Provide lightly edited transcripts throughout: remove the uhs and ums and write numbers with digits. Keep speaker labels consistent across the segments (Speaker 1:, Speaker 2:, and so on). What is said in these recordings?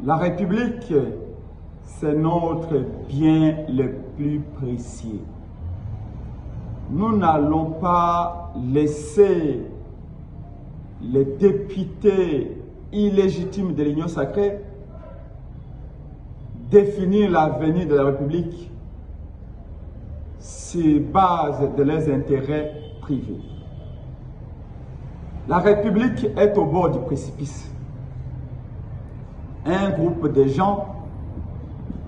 Speaker 1: La République, c'est notre bien le plus précieux. Nous n'allons pas laisser les députés illégitimes de l'Union sacrée définir l'avenir de la République sur base de leurs intérêts privés. La République est au bord du précipice. Un groupe de gens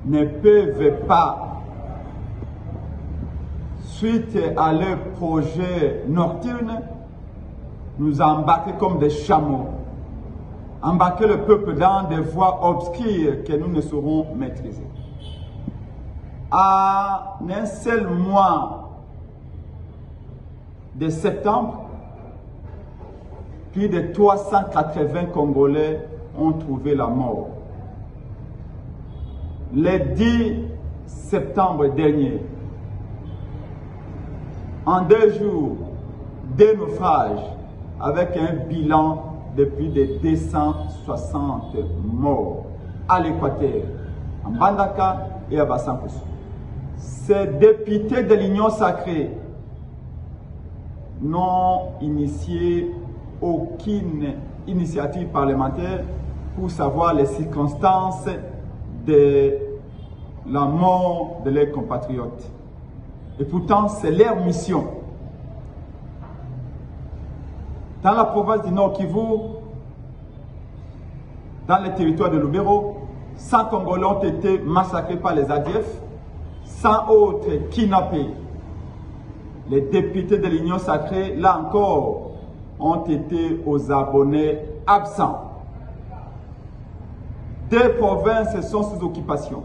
Speaker 1: ne peuvent pas, suite à leur projet nocturne, nous embarquer comme des chameaux, embarquer le peuple dans des voies obscures que nous ne saurons maîtriser. En un seul mois de septembre, plus de 380 Congolais ont trouvé la mort. Le 10 septembre dernier, en 2 jours, 2 naufrages avec un bilan de plus de 260 morts à l'Équateur, en Bandaka et à Bassankousou. Ces députés de l'Union sacrée n'ont initié aucune initiative parlementaire pour savoir les circonstances de la mort de leurs compatriotes. Et pourtant, c'est leur mission. Dans la province du Nord Kivu, dans le territoire de Lubero, 100 Congolais ont été massacrés par les ADF, 100 autres kidnappés. Les députés de l'Union sacrée, là encore, ont été aux abonnés absents. 2 provinces sont sous occupation.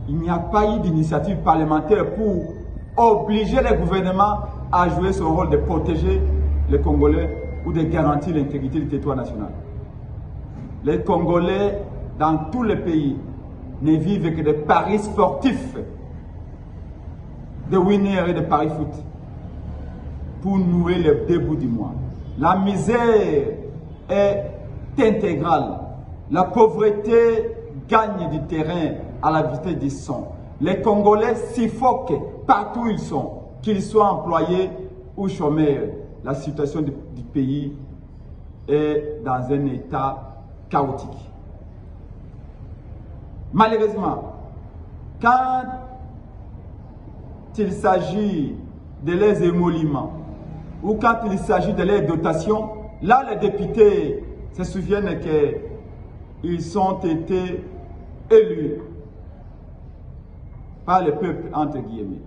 Speaker 1: Il n'y a pas eu d'initiative parlementaire pour obliger les gouvernements à jouer son rôle de protéger les Congolais ou de garantir l'intégrité du territoire national. Les Congolais, dans tous les pays, ne vivent que de paris sportifs, de winners et de paris foot, pour nouer le début du mois. La misère est intégrale. La pauvreté gagne du terrain à la vitesse du son. Les Congolais suffoquent partout où ils sont, qu'ils soient employés ou chômeurs. La situation du pays est dans un état chaotique. Malheureusement, quand il s'agit de leurs émoluments ou quand il s'agit de leurs dotations, là les députés se souviennent qu'ils ont été élus par le peuple, entre guillemets.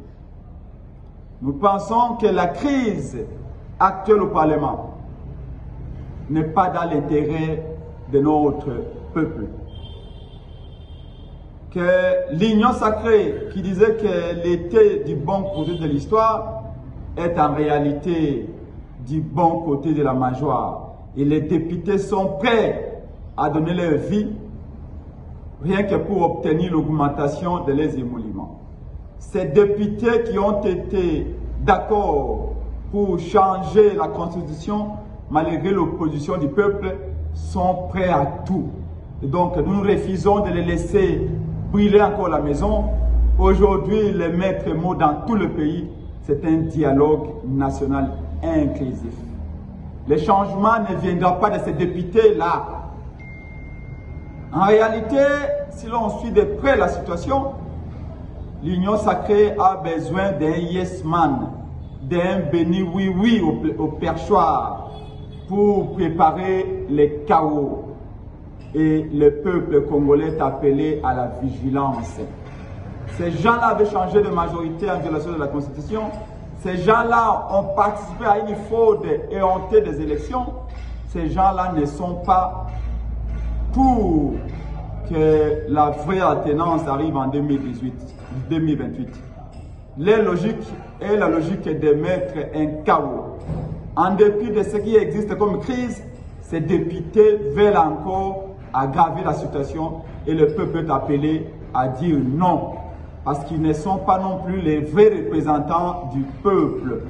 Speaker 1: Nous pensons que la crise actuelle au Parlement n'est pas dans l'intérêt de notre peuple. Que l'Union sacrée, qui disait qu'elle était du bon côté de l'histoire, est en réalité du bon côté de la mangeoire. Et les députés sont prêts à donner leur vie rien que pour obtenir l'augmentation de leurs émoluments. Ces députés qui ont été d'accord pour changer la Constitution, malgré l'opposition du peuple, sont prêts à tout. Et donc, nous refusons de les laisser brûler encore la maison. Aujourd'hui, le maître mot dans tout le pays, c'est un dialogue national inclusif. Le changement ne viendra pas de ces députés-là. En réalité, si l'on suit de près la situation, l'Union sacrée a besoin d'un yes man, d'un béni oui au perchoir pour préparer les chaos. Et le peuple congolais est appelé à la vigilance. Ces gens-là avaient changé de majorité en violation de la Constitution. Ces gens-là ont participé à une fraude et hontée des élections. Ces gens-là ne sont pas pour que la vraie alternance arrive en 2028. Leur logique est la logique de mettre un chaos. En dépit de ce qui existe comme crise, ces députés veulent encore aggraver la situation et le peuple est appelé à dire non. Parce qu'ils ne sont pas non plus les vrais représentants du peuple.